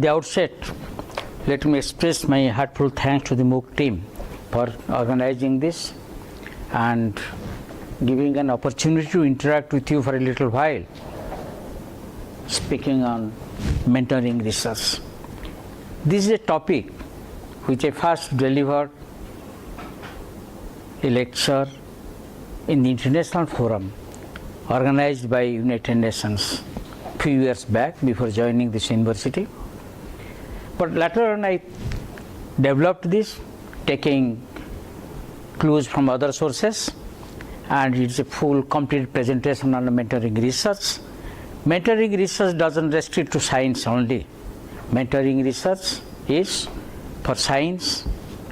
At the outset, let me express my heartfelt thanks to the MOOC team for organizing this and giving an opportunity to interact with you for a little while, speaking on mentoring research. This is a topic which I first delivered a lecture in the International Forum organized by United Nations a few years back before joining this university. But later on I developed this, taking clues from other sources, and it's a full complete presentation on mentoring research. Mentoring research doesn't restrict to science only. Mentoring research is for science,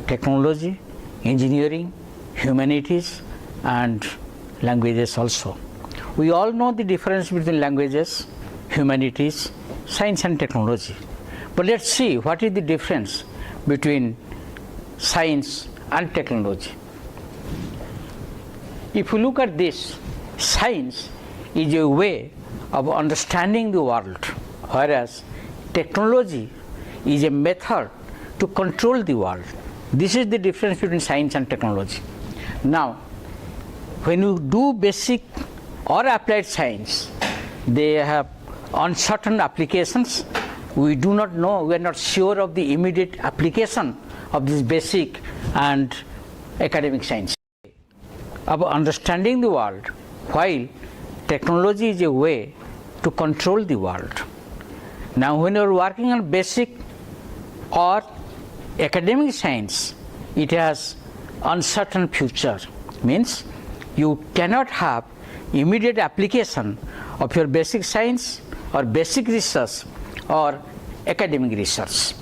technology, engineering, humanities, and languages also. We all know the difference between languages, humanities, science and technology. But let's see what is the difference between science and technology. If you look at this, science is a way of understanding the world, whereas technology is a method to control the world. This is the difference between science and technology. Now, when you do basic or applied science, they have uncertain applications. We do not know, we are not sure of the immediate application of this basic and academic science of understanding the world, while technology is a way to control the world. Now, when you are working on basic or academic science, it has uncertain future. Means you cannot have immediate application of your basic science or basic research or academic research.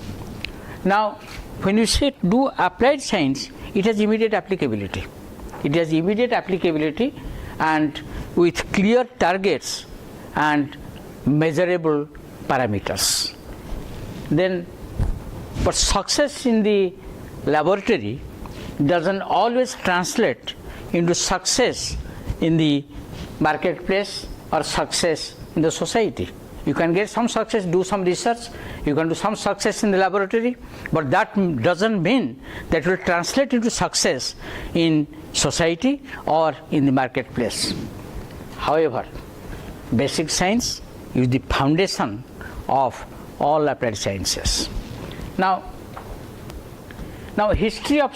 Now, when you say do applied science, it has immediate applicability. It has immediate applicability and with clear targets and measurable parameters. Then, but success in the laboratory doesn't always translate into success in the marketplace or success in the society. You can get some success, do some research, you can do some success in the laboratory, but that doesn't mean that will translate into success in society or in the marketplace. However, basic science is the foundation of all applied sciences. Now history of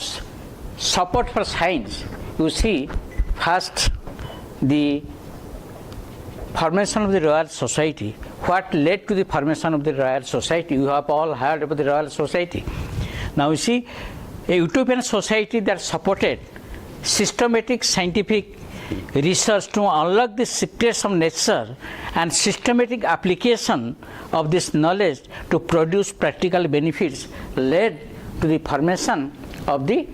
support for science, you see, first the formation of the Royal Society. What led to the formation of the Royal Society? You have all heard about the Royal Society. Now you see, a utopian society that supported systematic scientific research to unlock the secrets of nature and systematic application of this knowledge to produce practical benefits led to the formation of the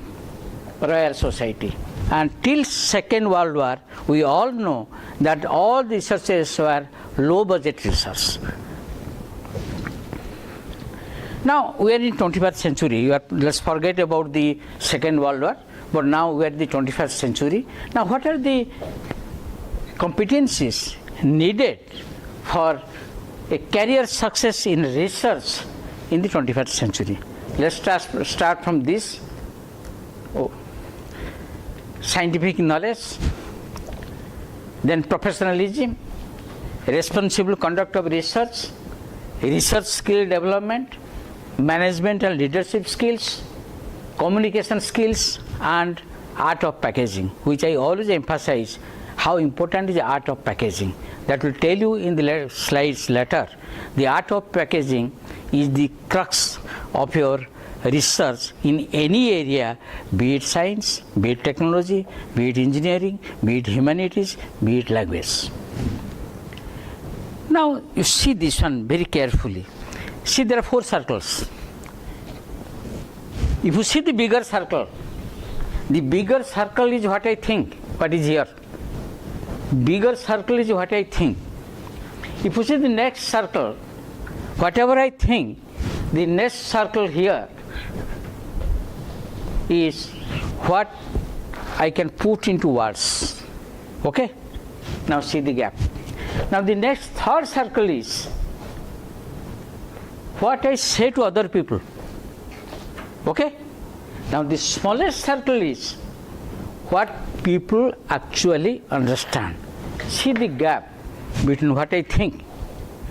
Royal Society. And till Second World War, we all know that all researches were low budget research. Now we are in 21st century. Let's forget about the Second World War, but now we are in the 21st century. Now what are the competencies needed for a career success in research in the 21st century? Let's start from this. Scientific knowledge, then professionalism, responsible conduct of research, research skill development, management and leadership skills, communication skills, and art of packaging, which I always emphasize how important is the art of packaging. That will tell you in the slides later. The art of packaging is the crux of your research in any area, be it science, be it technology, be it engineering, be it humanities, be it language. Now you see this one very carefully. See, there are 4 circles. If you see the bigger circle is what I think, what is here. Bigger circle is what I think. If you see the next circle, whatever I think, the next circle here is what I can put into words. Okay? Now see the gap. Now the next third circle is what I say to other people. Okay? Now the smallest circle is what people actually understand. See the gap between what I think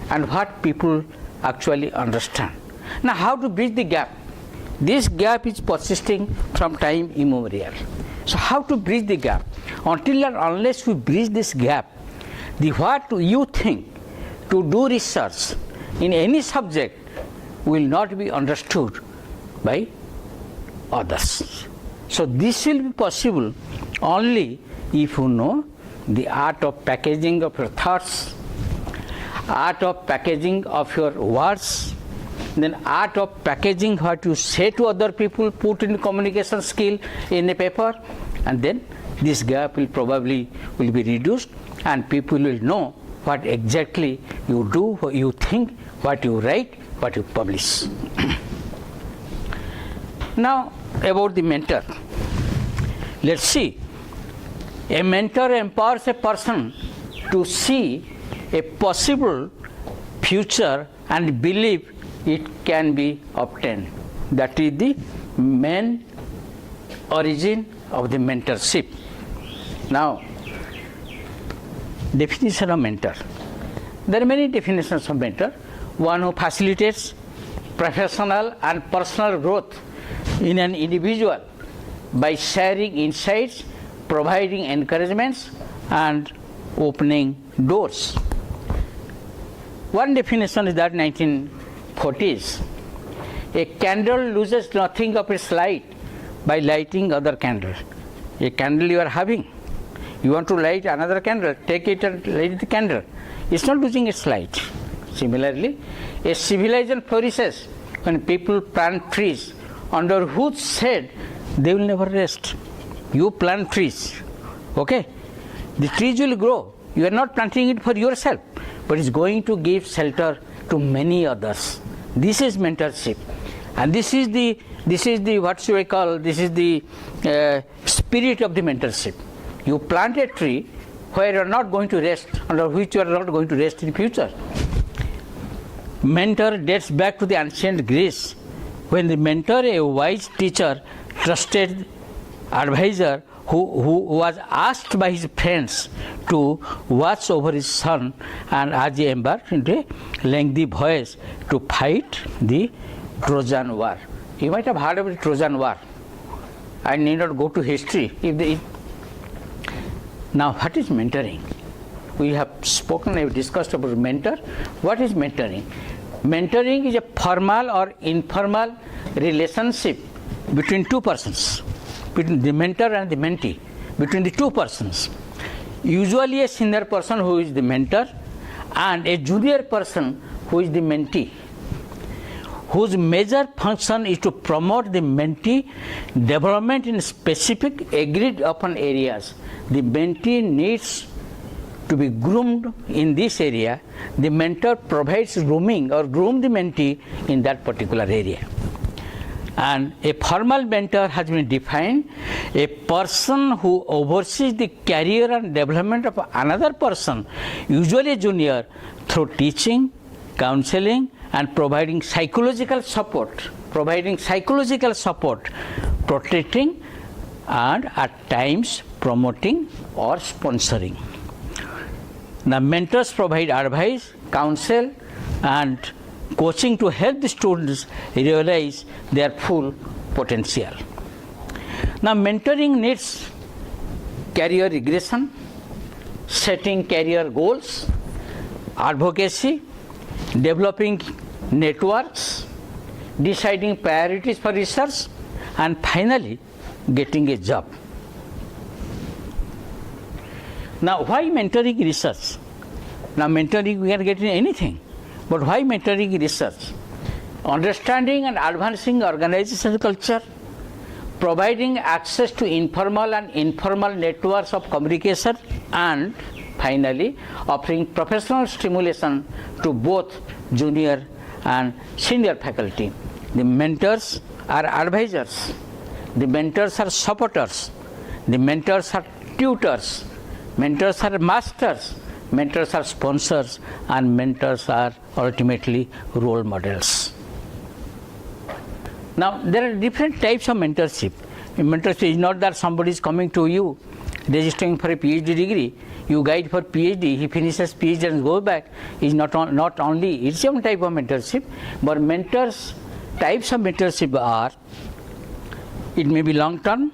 and what people actually understand. Now how to bridge the gap? This gap is persisting from time immemorial. So how to bridge the gap? Until and unless we bridge this gap, the what you think to do research in any subject will not be understood by others. So this will be possible only if you know the art of packaging of your thoughts, art of packaging of your words, then art of packaging what you say to other people, put in communication skill in a paper, and then this gap will probably be reduced and people will know what exactly you do, what you think, what you write, what you publish. Now about the mentor. Let's see. A mentor empowers a person to see a possible future and believe it can be obtained. That is the main origin of the mentorship. Now, definition of mentor. There are many definitions of mentor. One who facilitates professional and personal growth in an individual by sharing insights, providing encouragements, and opening doors. One definition is that 1940s. A candle loses nothing of its light by lighting other candle. A candle you are having, you want to light another candle, take it and light the candle. It's not losing its light. Similarly, a civilization flourishes when people plant trees under whose shade they will never rest. You plant trees, okay? The trees will grow. You are not planting it for yourself, but it's going to give shelter to many others. This is mentorship, and this is the what should I call? This is the spirit of the mentorship. You plant a tree where you are not going to rest, under which you are not going to rest in future. Mentor dates back to the ancient Greece, when the mentor, a wise teacher, trusted advisor who was asked by his friends to watch over his son, and as he embarked into a lengthy voyage to fight the Trojan War. You might have heard of the Trojan War. I need not go to history. Now, what is mentoring? We have spoken, we have discussed about mentor. What is mentoring? Mentoring is a formal or informal relationship between two persons, between the mentor and the mentee, between the two persons. Usually a senior person who is the mentor and a junior person who is the mentee, whose major function is to promote the mentee development in specific agreed upon areas. The mentee needs to be groomed in this area. The mentor provides grooming or groom the mentee in that particular area. And a formal mentor has been defined: a person who oversees the career and development of another person, usually a junior, through teaching, counseling, and providing psychological support, protecting, and at times promoting or sponsoring. The mentors provide advice, counsel, and coaching to help the students realize their full potential. Now, mentoring needs career regression, setting career goals, advocacy, developing networks, deciding priorities for research, and finally getting a job. Now, why mentoring research? Now, mentoring we can get in anything, but why mentoring research? Understanding and advancing organizational culture, providing access to informal and informal networks of communication, and finally offering professional stimulation to both junior and senior faculty. The mentors are advisors, the mentors are supporters, the mentors are tutors, mentors are masters, mentors are sponsors, and mentors are ultimately role models. Now, there are different types of mentorship. Mentorship is not that somebody is coming to you, registering for a PhD degree, you guide for PhD, he finishes PhD and goes back. Is not only it's some type of mentorship, but mentors, types of mentorship are, it may be long term,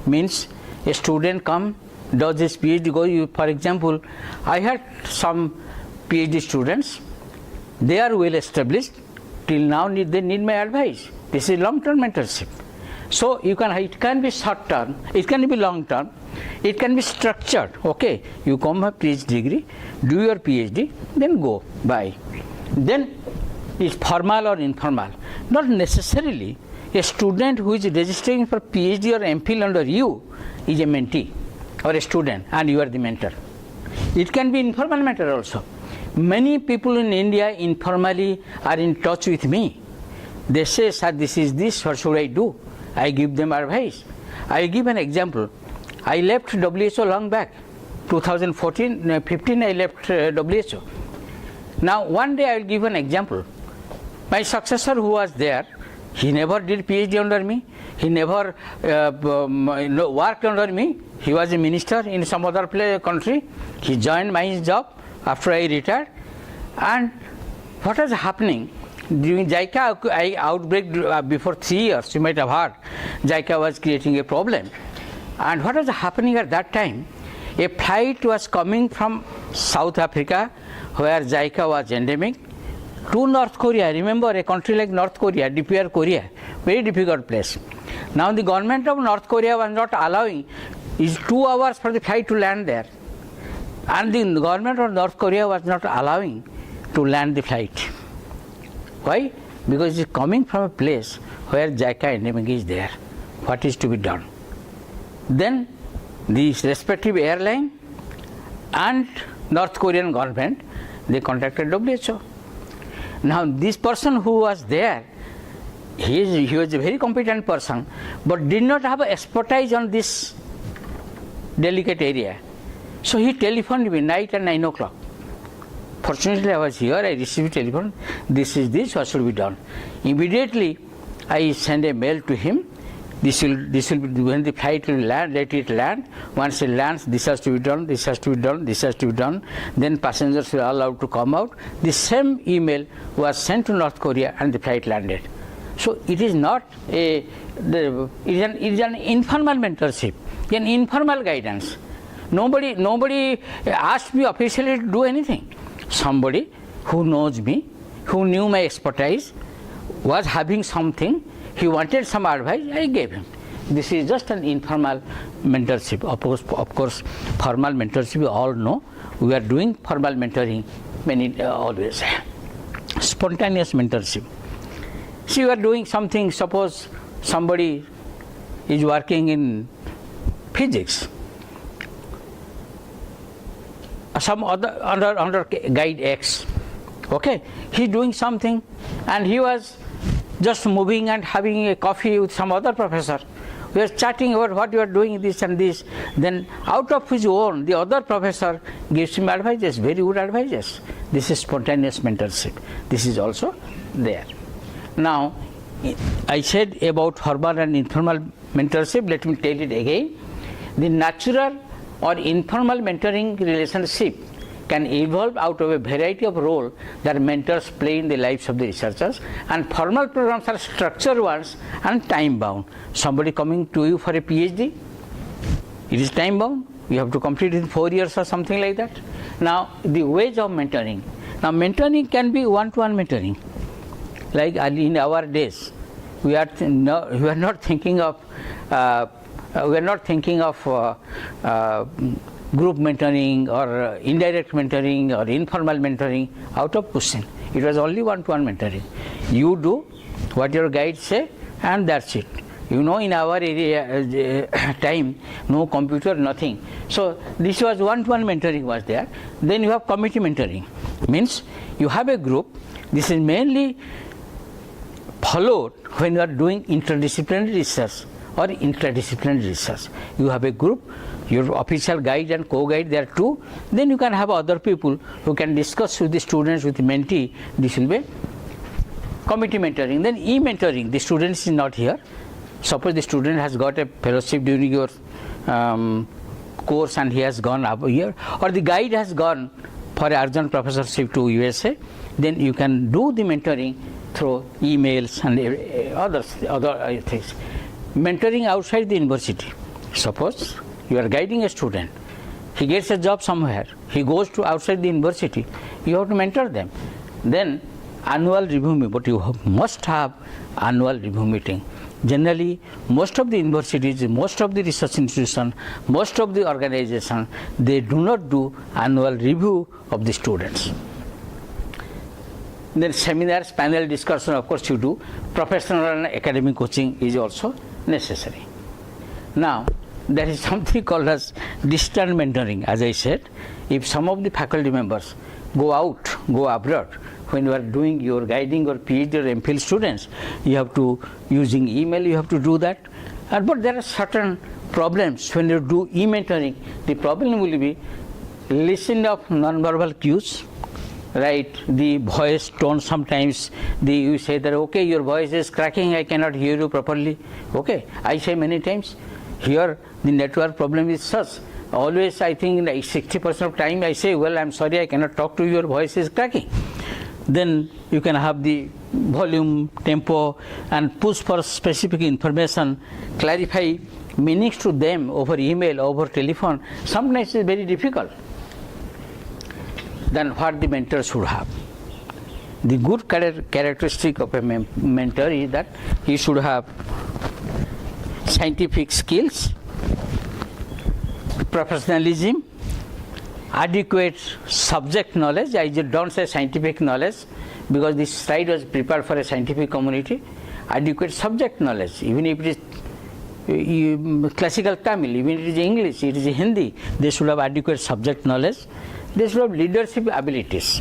means a student come, does this PhD, go, for example, I had some PhD students, they are well established, till now they need my advice. This is long term mentorship. So it can be short term, it can be long term, it can be structured. Okay, you come have PhD degree, do your PhD, then go, bye. Then it's formal or informal. Not necessarily a student who is registering for PhD or MPhil under you is a mentee or a student and you are the mentor. It can be informal mentor also. Many people in India informally are in touch with me. They say, sir, this is this, what should I do? I give them advice. I give an example. I left WHO long back, 2015 I left WHO. Now one day I will give an example. My successor who was there, he never did PhD under me, he never worked under me, he was a minister in some other country, he joined my job after I retired. And what was happening? During JICA outbreak before 3 years, you might have heard, JICA was creating a problem. And what was happening at that time? A flight was coming from South Africa, where JICA was endemic, to North Korea. Remember, a country like North Korea, DPR Korea, very difficult place. Now the government of North Korea was not allowing, it's 2 hours for the flight to land there. And the government of North Korea was not allowing to land the flight. Why? Because it is coming from a place where JICA endemic is there. What is to be done? Then the respective airline and North Korean government, they contacted WHO. Now this person who was there, he was a very competent person, but did not have expertise on this delicate area. So he telephoned me night at 9 o'clock. Fortunately I was here, I received a telephone, this is this, what should be done? Immediately I sent a mail to him. This will be when the flight will land, let it land. Once it lands, this has to be done, this has to be done, this has to be done. Then passengers were allowed to come out. The same email was sent to North Korea and the flight landed. So it is not it is an informal mentorship, an informal guidance. Nobody asked me officially to do anything. Somebody who knows me, who knew my expertise, was having something, he wanted some advice, I gave him. This is just an informal mentorship. Of course, formal mentorship, we all know. We are doing formal mentoring always. Spontaneous mentorship. See, you are doing something, suppose somebody is working in physics, some other under guide X, okay, he is doing something and he was just moving and having a coffee with some other professor. We are chatting about what you are doing, this and this. Then out of his own, the other professor gives him advices, very good advices. This is spontaneous mentorship. This is also there. Now, I said about formal and informal mentorship, let me tell it again. The natural or informal mentoring relationship can evolve out of a variety of roles that mentors play in the lives of the researchers, and formal programs are structured ones and time bound. Somebody coming to you for a PhD, it is time bound, you have to complete in 4 years or something like that. Now the ways of mentoring. Now mentoring can be one-to-one mentoring. Like in our days, we are not thinking of group mentoring or indirect mentoring or informal mentoring, out of question. It was only one-to-one mentoring. You do what your guides say and that's it. You know, in our area time, no computer, nothing. So this was one-to-one mentoring was there. Then you have committee mentoring. Means you have a group. This is mainly followed when you are doing interdisciplinary research or interdisciplinary research. You have a group, your official guide and co-guide, there are two. Then you can have other people who can discuss with the students, with the mentee. This will be committee mentoring. Then e-mentoring, the student is not here. Suppose the student has got a fellowship during your course and he has gone up here, or the guide has gone for an urgent professorship to USA, then you can do the mentoring through emails and other things. Mentoring outside the university. Suppose you are guiding a student, he gets a job somewhere, he goes to outside the university, you have to mentor them. Then annual review meeting, but you must have annual review meeting. Generally, most of the universities, most of the research institutions, most of the organizations, they do not do annual review of the students. Then seminars, panel discussion, of course you do. Professional and academic coaching is also necessary. Now, there is something called as distant mentoring. As I said, if some of the faculty members go abroad, when you are doing your guiding or PhD or MPhil students, you have to, using email, you have to do that. But there are certain problems when you do e-mentoring. The problem will be listening of non-verbal cues, right? The voice tone, sometimes you say that, okay, your voice is cracking, I cannot hear you properly. Okay, I say many times, here the network problem is such. Always I think like 60% of time I say, well, I'm sorry, I cannot talk to you, your voice is cracking. Then you can have the volume, tempo, and push for specific information, clarify meanings to them over email, over telephone. Sometimes it's very difficult. Then what the mentor should have? The good characteristic of a mentor is that he should have scientific skills, professionalism, adequate subject knowledge. I don't say scientific knowledge because this slide was prepared for a scientific community. Adequate subject knowledge, even if it is classical Tamil, even if it is English, it is Hindi, they should have adequate subject knowledge. They should have leadership abilities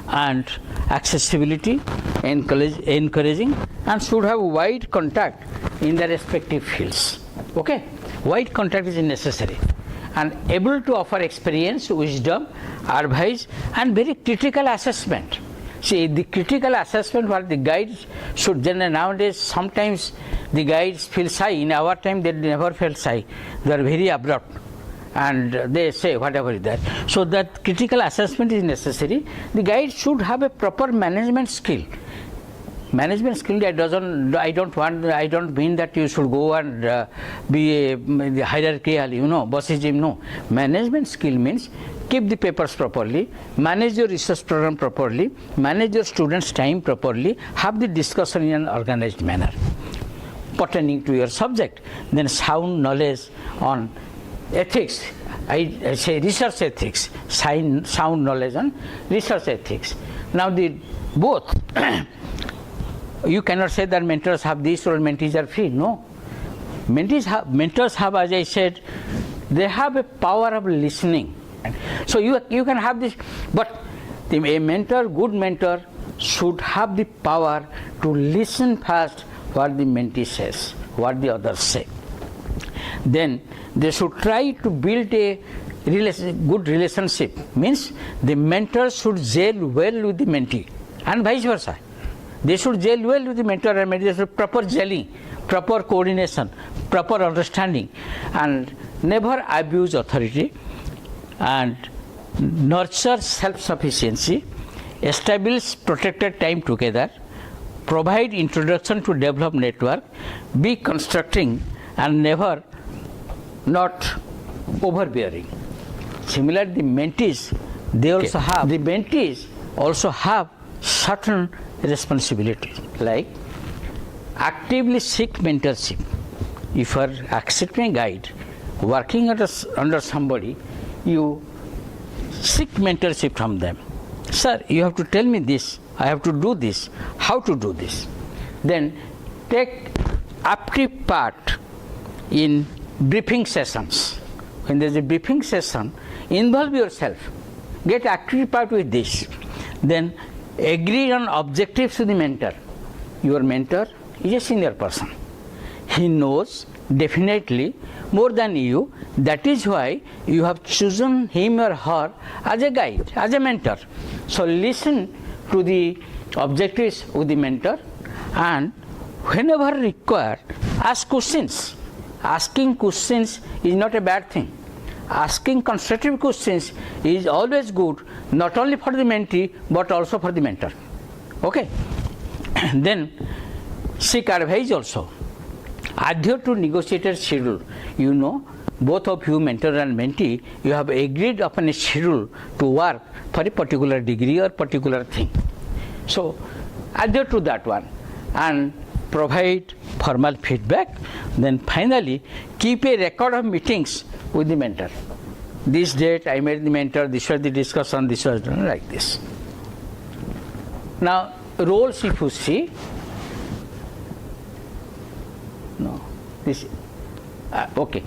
and accessibility, encouraging, and should have wide contact in their respective fields. Okay, wide contact is necessary, and able to offer experience, wisdom, advice, and very critical assessment. See, the critical assessment what the guides should generate. Nowadays, sometimes the guides feel shy. In our time, they never felt shy. They are very abrupt, and they say whatever is that. So that critical assessment is necessary. The guide should have a proper management skill. Management skill, I don't mean that you should go and be a hierarchical, bossism. No. Management skill means keep the papers properly, manage your research program properly, manage your students' time properly, have the discussion in an organized manner pertaining to your subject. Then sound knowledge on ethics, I say research ethics, sound knowledge on research ethics. Now the both. You cannot say that mentors have this or mentees are free. No. Mentors have, as I said, they have a power of listening. So you can have this, but a mentor, good mentor, should have the power to listen first what the mentee says, what the others say. Then they should try to build a good relationship. Means the mentor should gel well with the mentee, and vice versa. They should gel well with the mentor and mentee. There should proper gelling, proper coordination, proper understanding, and never abuse authority, and nurture self-sufficiency, establish protected time together, provide introduction to develop network, be constructing, and never not overbearing. Similarly, the mentees, the mentees also have certain responsibilities, like actively seek mentorship. If you are accepting a guide, working under somebody, you seek mentorship from them. Sir, you have to tell me this, I have to do this, how to do this. Then take active part in briefing sessions. When there is a briefing session, involve yourself, get active part with this. Then agree on objectives to the mentor. Your mentor is a senior person. He knows definitely more than you. That is why you have chosen him or her as a guide, as a mentor. So listen to the objectives of the mentor and whenever required, ask questions. Asking questions is not a bad thing. Asking constructive questions is always good, not only for the mentee but also for the mentor. Okay. Then seek advice also. Adhere to negotiated schedule. You know, both of you, mentor and mentee, you have agreed upon a schedule to work for a particular degree or particular thing. So adhere to that one and provide formal feedback. Then finally, keep a record of meetings with the mentor. This date I met the mentor, this was the discussion, this was done like this. Now, roles if you see, no, this, okay.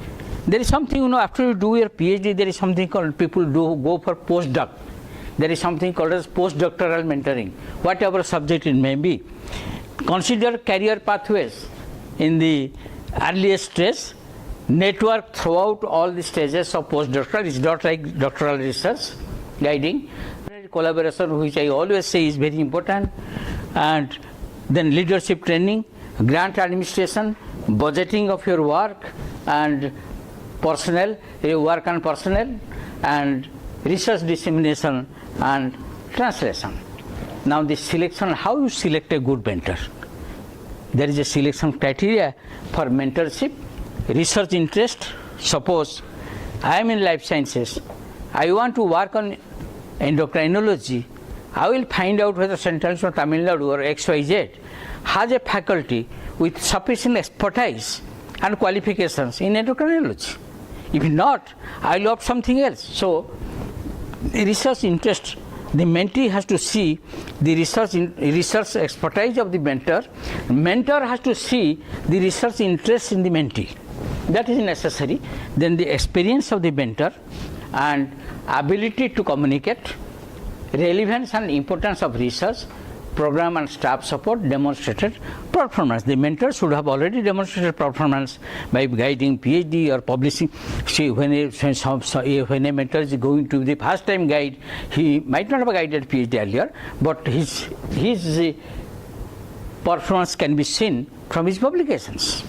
There is something, you know, after you do your PhD, there is something called, people do go for postdoc. There is something called as postdoctoral mentoring, whatever subject it may be. Consider career pathways in the earliest stage, network throughout all the stages of postdoctoral. It's not like doctoral research, guiding. Collaboration, which I always say is very important, and then leadership training, grant administration, budgeting of your work and personnel, work and personnel, and research dissemination and translation. Now the selection, how you select a good mentor. There is a selection criteria for mentorship. Research interest. Suppose I am in life sciences, I want to work on endocrinology. I will find out whether Central or Tamil Nadu or XYZ has a faculty with sufficient expertise and qualifications in endocrinology. If not, I will opt something else. So research interest, the mentee has to see the research expertise of the mentor. Mentor has to see the research interest in the mentee. That is necessary. Then the experience of the mentor and ability to communicate, relevance and importance of research, program and staff support, demonstrated performance. The mentor should have already demonstrated performance by guiding PhD or publishing. See, when a mentor is going to the first time guide, he might not have guided PhD earlier, but his performance can be seen from his publications.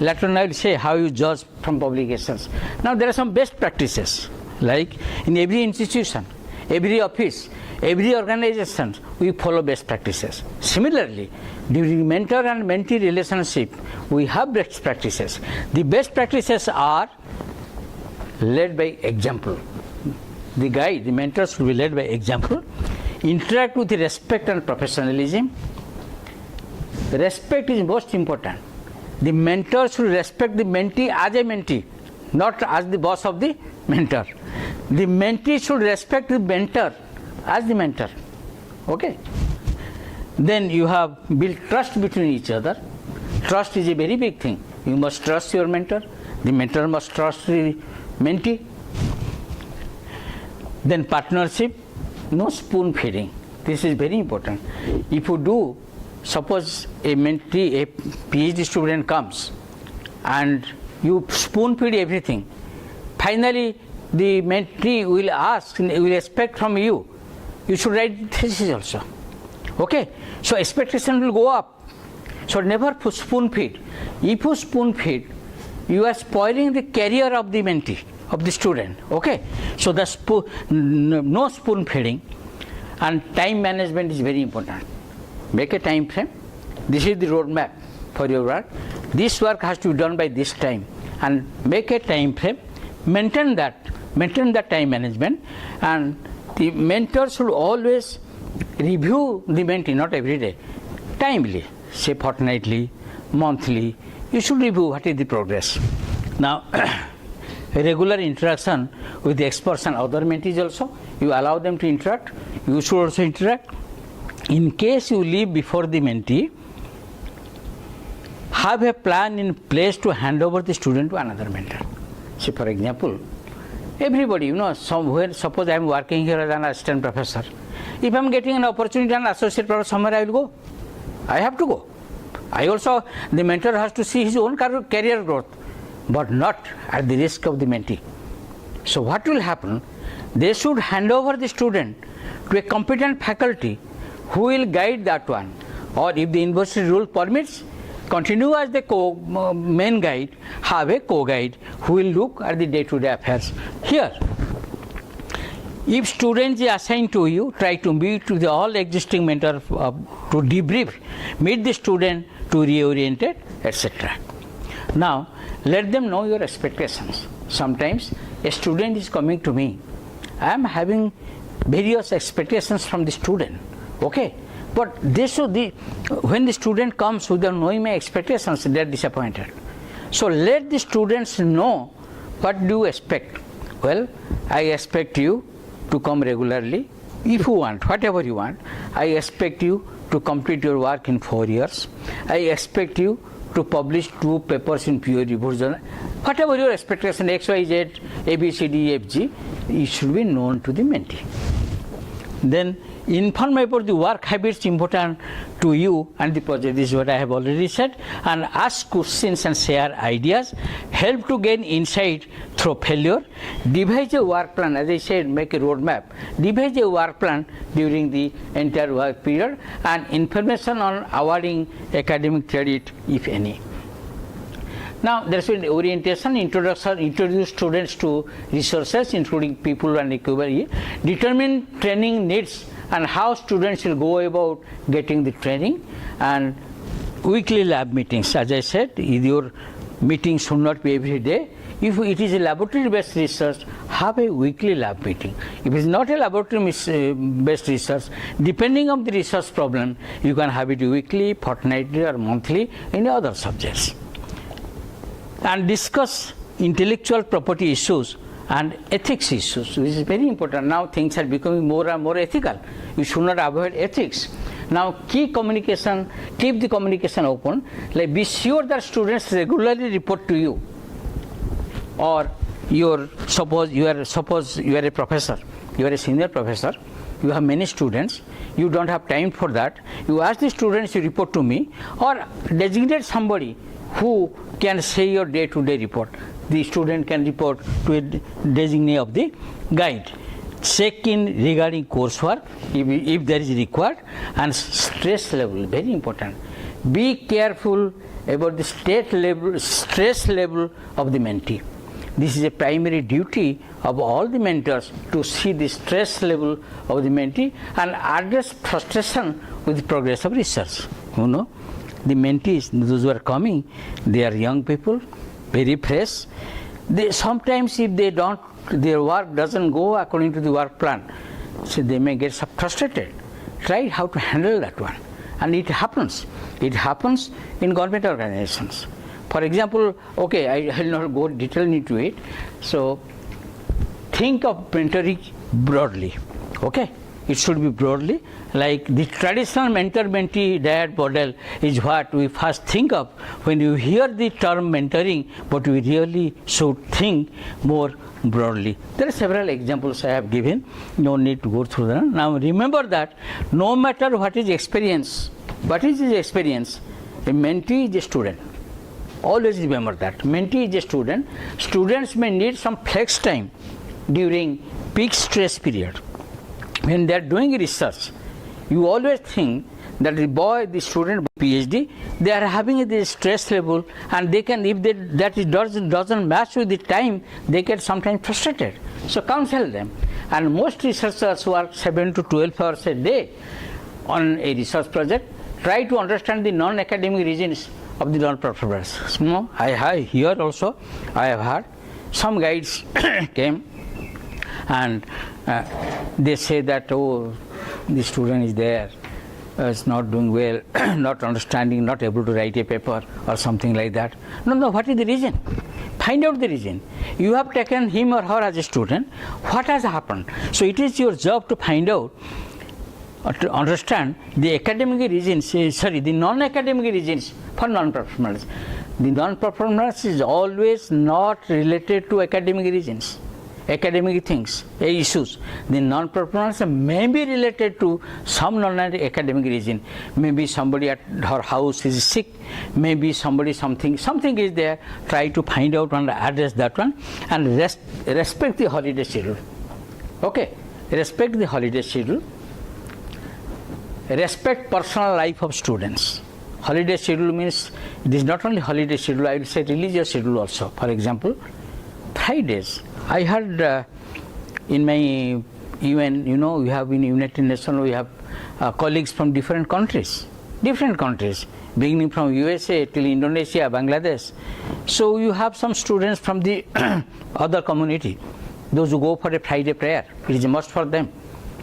Later on I will say how you judge from publications. Now there are some best practices, like in every institution, every office, every organization, we follow best practices. Similarly, during mentor and mentee relationship, we have best practices. The best practices are led by example. The guide, the mentor should be led by example. Interact with respect and professionalism. Respect is most important. The mentor should respect the mentee as a mentee, not as the boss of the mentor. The mentee should respect the mentor as the mentor. Okay? Then you have built trust between each other. Trust is a very big thing. You must trust your mentor. The mentor must trust the mentee. Then partnership, no spoon feeding. This is very important. If you do, suppose a mentee, a PhD student comes and you spoon feed everything, finally the mentee will ask, will expect from you, you should write thesis also. Okay? So expectation will go up. So never spoon feed. If you spoon feed, you are spoiling the career of the mentee, of the student. Okay? So the no spoon feeding, and time management is very important. Make a time frame. This is the roadmap for your work. This work has to be done by this time, and make a time frame. Maintain that time management, and the mentor should always review the mentee, not every day, timely, say fortnightly, monthly. You should review what is the progress. Now, regular interaction with the experts and other mentees also. You allow them to interact. You should also interact. In case you leave before the mentee, have a plan in place to hand over the student to another mentor. See, for example, everybody, you know, somewhere, suppose I am working here as an assistant professor. If I am getting an opportunity as an associate professor, somewhere I will go. I have to go. The mentor has to see his own career growth, but not at the risk of the mentee. So what will happen? They should hand over the student to a competent faculty who will guide that one? Or if the university rule permits, continue as the main guide, have a co-guide who will look at the day-to-day affairs. Here, if students are assigned to you, try to meet to the all existing mentor to debrief, meet the student to reorient it, etc. Now, let them know your expectations. Sometimes a student is coming to me. I am having various expectations from the student. Okay? But when the student comes without knowing my expectations, they are disappointed. So let the students know what do you expect. Well, I expect you to come regularly. If you want, whatever you want, I expect you to complete your work in 4 years. I expect you to publish 2 papers in peer reviewed journal. Whatever your expectation, X, Y, Z, A, B, C, D, E, F, G, it should be known to the mentee. Then inform about the work habits important to you and the project. This is what I have already said. And ask questions and share ideas. Help to gain insight through failure. Devise a work plan. As I said, make a roadmap. Devise a work plan during the entire work period and information on awarding academic credit, if any. Now, there should be orientation, introduction, introduce students to resources, including people and equipment. Determine training needs and how students will go about getting the training. And weekly lab meetings. As I said, your meetings should not be every day. If it is a laboratory-based research, have a weekly lab meeting. If it is not a laboratory-based research, depending on the research problem, you can have it weekly, fortnightly, or monthly in other subjects. And discuss intellectual property issues and ethics issues, which is very important. Now things are becoming more and more ethical. You should not avoid ethics. Now keep the communication open. Like be sure that students regularly report to you. Or suppose you are a professor, you are a senior professor, you have many students, you don't have time for that. You ask the students to report to me, or designate somebody who can say your day-to-day report. The student can report to a designee of the guide. Check in regarding coursework if there is required, and stress level, very important. Be careful about the stress level of the mentee. This is a primary duty of all the mentors to see the stress level of the mentee and address frustration with the progress of research. You know, the mentees, those who are coming, they are young people, very fresh. Sometimes if their work doesn't go according to the work plan, so they may get frustrated. Try how to handle that one. And it happens. It happens in government organizations. For example, okay, I will not go detail into it. So think of mentoring broadly. Okay, it should be broadly. Like the traditional mentor-mentee dyad model is what we first think of when you hear the term mentoring, but we really should think more broadly. There are several examples I have given. No need to go through them. Now remember that no matter what is experience, a mentee is a student. Always remember that. Mentee is a student. Students may need some flex time during peak stress period. When they are doing research, you always think that the student PhD, they are having this stress level, and they can, if doesn't match with the time, they get sometimes frustrated. So counsel them. And most researchers work 7 to 12 hours a day on a research project. Try to understand the non-academic reasons of the non-performance. No, here also I have heard some guides came and they say that, oh, the student is there, is not doing well, not understanding, not able to write a paper or something like that. No, what is the reason? Find out the reason. You have taken him or her as a student. What has happened? So it is your job to find out, to understand the academic reasons, the non-academic reasons for non-performance. The non-performance is always not related to academic reasons, academic things, issues. The non-performance may be related to some non-academic reason. Maybe somebody at her house is sick, maybe something is there. Try to find out and address that one, and respect the holiday schedule. Okay, respect the holiday schedule. respect personal life of students. Holiday schedule means it is not only holiday schedule, I will say religious schedule also. For example, Fridays. I heard in my UN, we have in United Nations, we have colleagues from different countries, beginning from USA till Indonesia, Bangladesh. So you have some students from the other community, those who go for a Friday prayer. It is a must for them.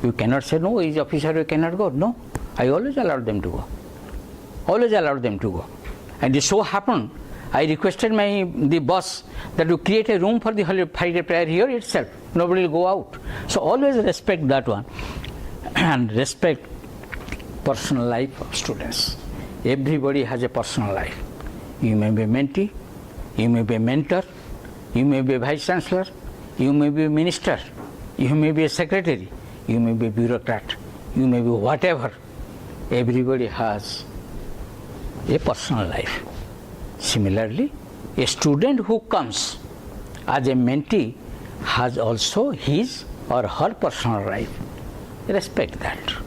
You cannot say, no, he is officer, you cannot go. No, I always allow them to go. And it so happened, I requested the boss that you create a room for the Friday prayer here itself. Nobody will go out. So always respect that one and respect personal life of students. Everybody has a personal life. You may be a mentee, you may be a mentor, you may be a vice chancellor, you may be a minister, you may be a secretary, you may be a bureaucrat, you may be whatever. Everybody has a personal life. Similarly, a student who comes as a mentee has also his or her personal life. Respect that.